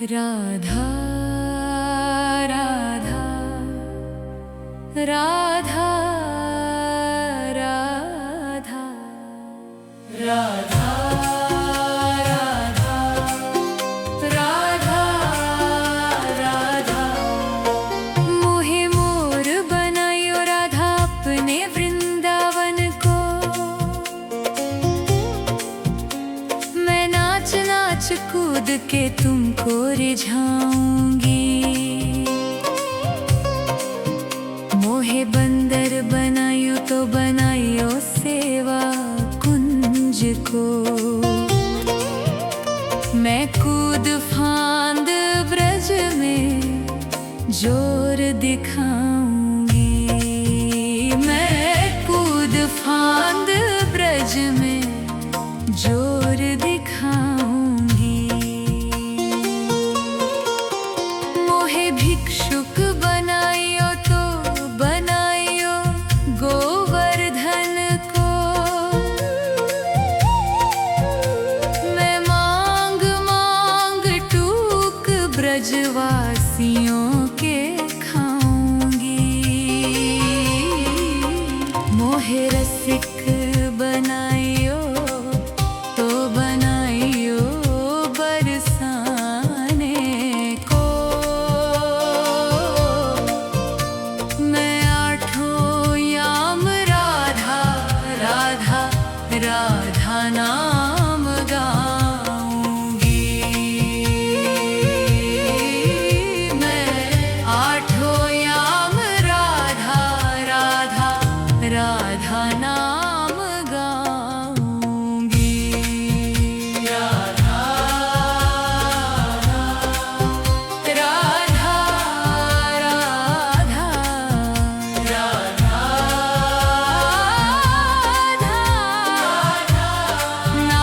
राधा राधा राधा राधा राधा राधा राधा राधा मोहे मोर बनायो राधा अपने वृंदावन को। मैं नाच नाच कूद के तुमको रिझाऊंगी। मोहे बंदर बनायो तो बनायो सेवा कुंज को। मैं कूद फांद ब्रज में जोर दिखाऊंगी। मैं कूद फांद ब्रज में जोर दिखाऊंगी। मोहे भिक्षुक बनायो तो बनायो गोवर्धन को। मैं मांग मांग टूक ब्रजवासियों के खाऊंगी। मोहे रसिक बनायो तो बनायो बरसाने को। मैं आठों याम राधा राधा राधा नाम गाऊंगी। मैं आठों याम राधा राधा राधा नाम गाऊंगी। राधा राधा राधा राधा राधा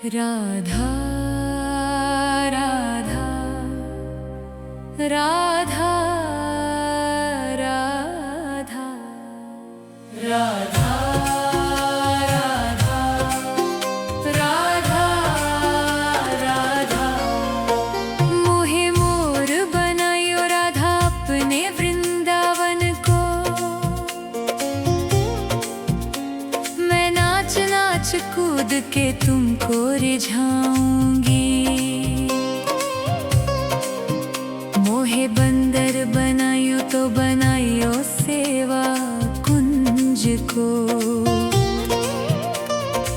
राधा राधा राधा राधा राधा राधा राधा राधा मोहे मोर बनायो राधा अपने वृंदावन को। मैं नाच नाच कूद के तुमको रिझाऊंगी। मोहे बंदर बनायो तो बनायो सेवा कुंज को।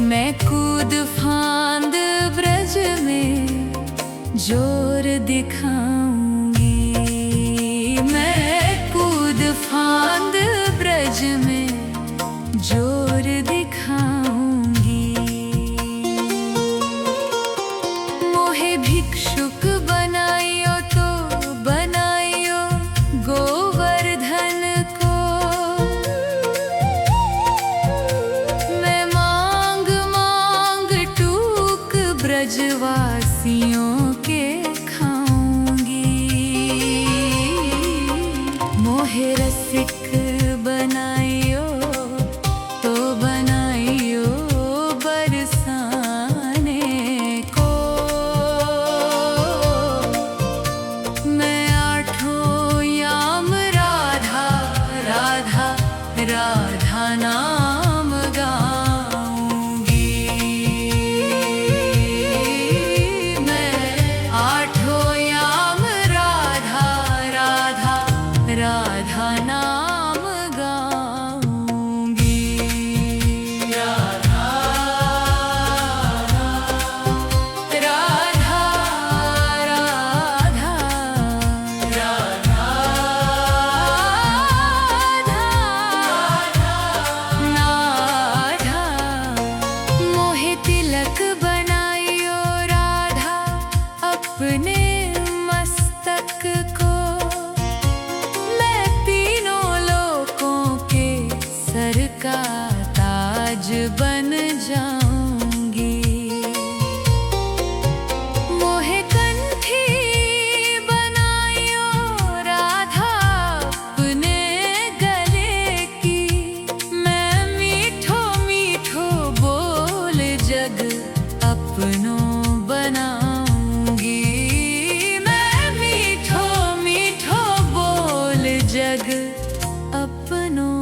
मैं कूद फांद ब्रज में जोर दिखाऊंगी। मैं कूद फांद ब्रज में जोर दिखाऊंगी। मोहे भिक्षुक बनायो तो बनायो गोवर्धन को। मैं मांग मांग टूक ब्रजवासियों के खाऊंगी। मोहे रसिक बनायो तो बनायो बरसाने को। मैं आठों याम राधा राधा राधा नाम गाऊंगी। मैं आठों याम राधा राधा राधा नाम गाऊंगी। राधा राधा राधा राधा राधा मोहे तिलक बनायो राधा अपने मस्तक को। मैं तीनों लोकों के सर का ताज बन जाऊंगी। मोहे कंठी बनायो राधा अपने गले की। मैं मीठो मीठो बोल जग अपनों बनाऊंगी। मैं मीठो मीठो बोल जग अपनों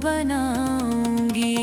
बनाऊंगी।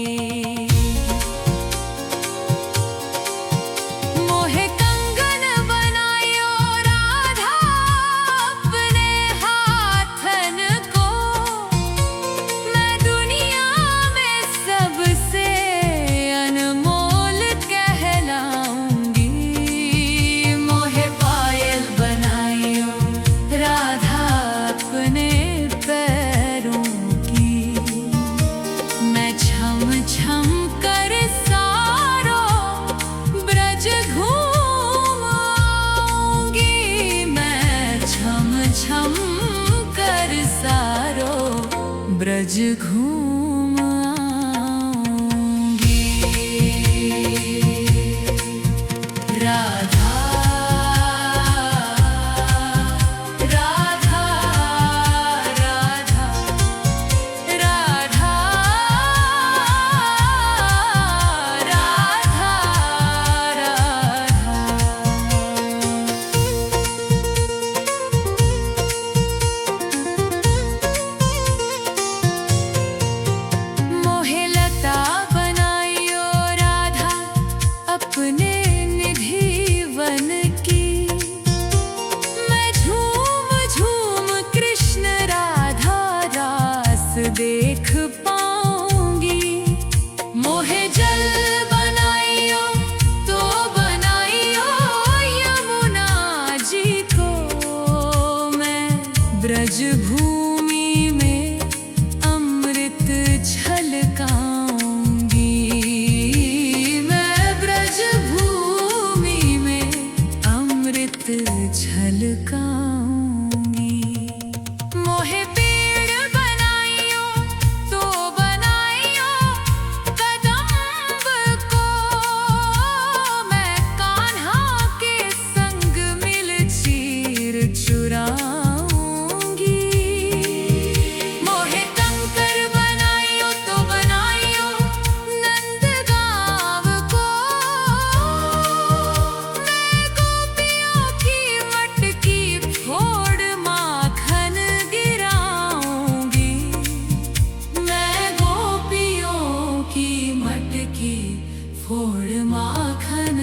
फोड़ माखन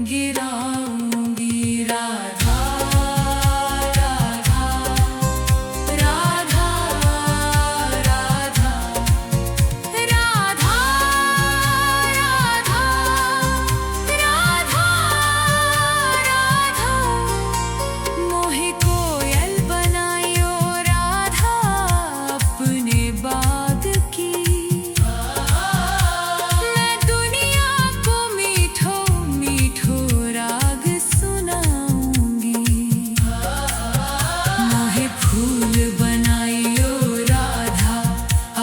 गिराऊंगी। राधा राधा राधा राधा राधा राधा राधा मोहे कोयल बनायो राधा अपने बाग की। मैं दुनिया को मीठो मीठो राग सुनाऊंगी। मोहे फूल बनायो राधा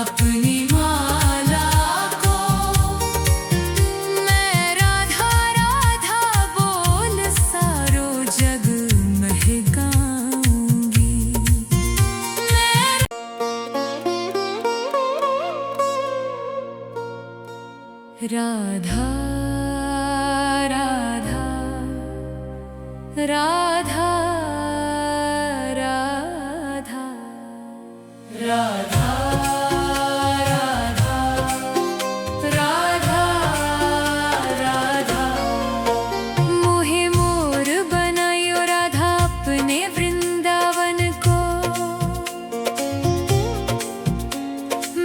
अपनी माला को। मैं राधा राधा बोल सारो जग महकाऊंगी। राधा राधा राधा राधा राधा राधा राधा मोहे मोर बनायो राधा अपने वृंदावन को।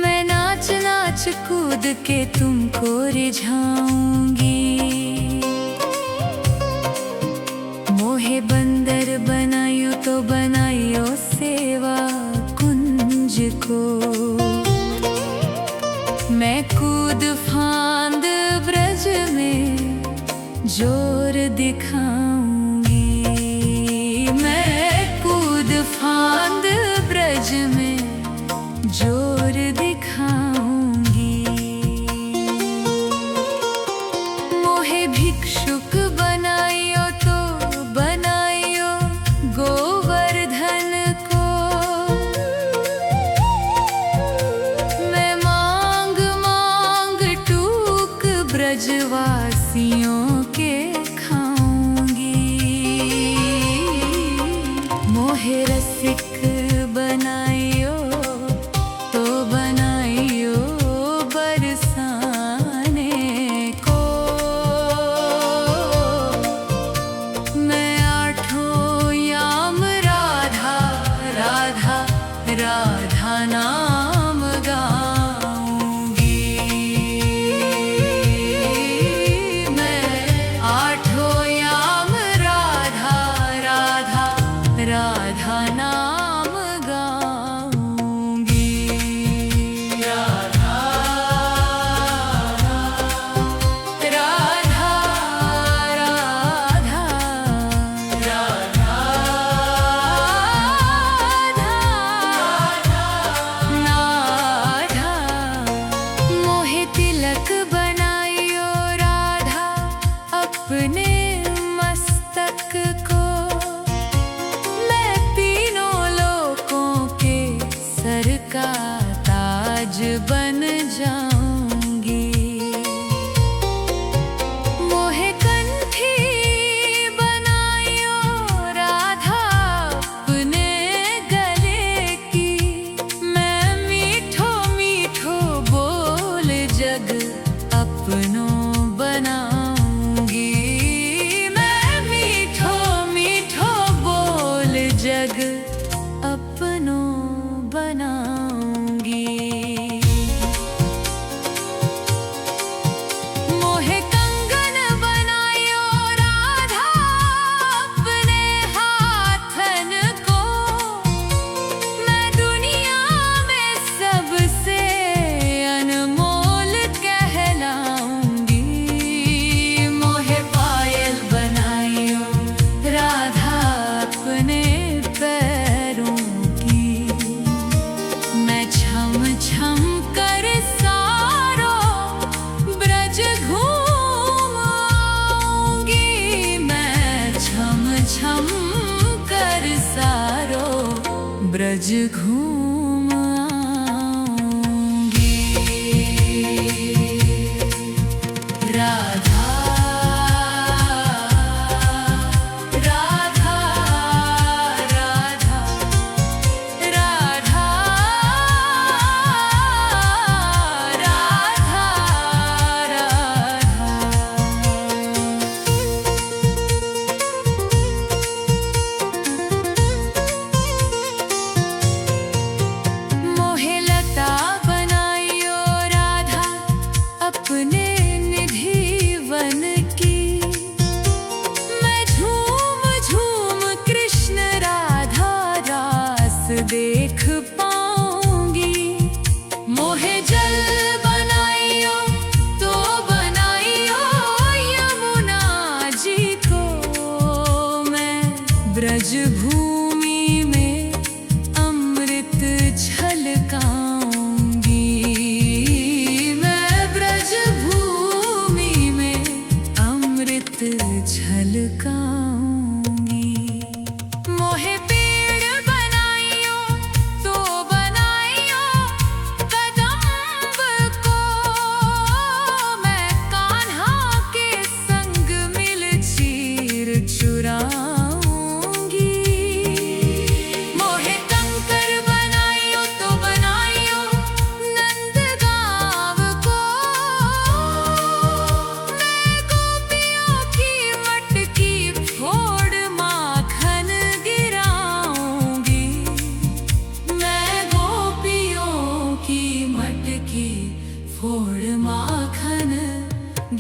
मैं नाच नाच कूद के तुमको रिझाऊंगी। मोहे बंदर बनायो तो बनायो सेवा कुंज को। मैं कूद फांद ब्रज में जोर दिखाऊंगी। मैं कूद फांद ब्रज में जोर दिखाऊंगी। मोहे भिक्षुक बनायो तो बनायो गोवर्धन को। मैं मांग मांग टूक ब्रजवासियों के खाऊंगी। मोहे रसिक बनायो तो बनायो बरसाने को। मैं आठों याम राधा राधा राधा नाम गाऊंगी। मैं आठों याम राधा राधा राधा नाम गाऊंगी। राधा राधा राधा राधा राधा मोहे तिलक बनायो राधा अपने मस्तक को। मैं तीनों लोकों के सर का ताज बन जाऊंगी। मोहे कंठी बनायो राधा अपने गले की। मैं मीठो मीठो बोल जग अपनों बनाऊंगी। मैं मीठो मीठो बोल जग अपनों बनाऊंगी। मोहे कंगन बनायो राधा अपने हाथन को। मैं दुनिया में सबसे अनमोल कहलाऊंगी। मोहे पायल बनायो राधा अपने पैरों की। मैं छम छम कर सारो ब्रज घूम आऊंगी। मैं छम छम कर सारो ब्रज घूम आऊंगी। राधा राधा राधा राधा राधा राधा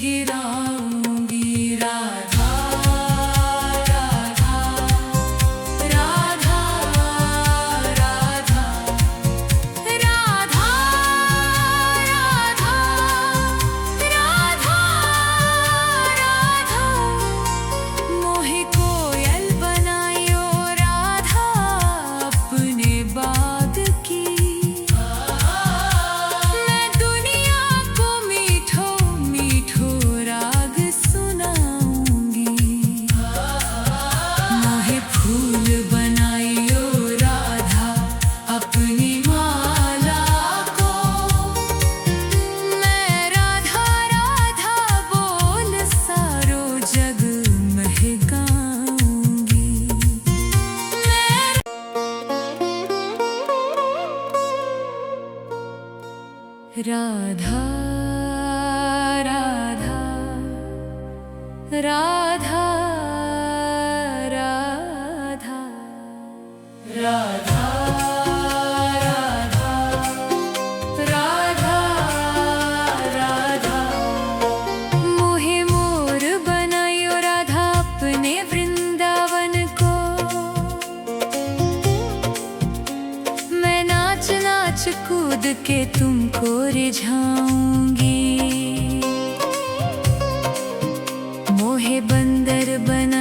गिराऊंगी राधा राधा राधा राधा राधा राधा राधा मोहे कोयल बनायो राधा अपने बाग की मैं दुनिया को मीठो मीठो राग सुनाऊंगी मोहे फूल बनायो राधा अपनी माला को मैं राधा राधा बोल सारो जग महकाऊंगी राधा राधा राधा राधा राधा राधा राधा मोहे मोर बनायो राधा अपने वृंदावन को मैं नाच नाच कूद के तुमको रिझाऊंगी मोहे बंदर बना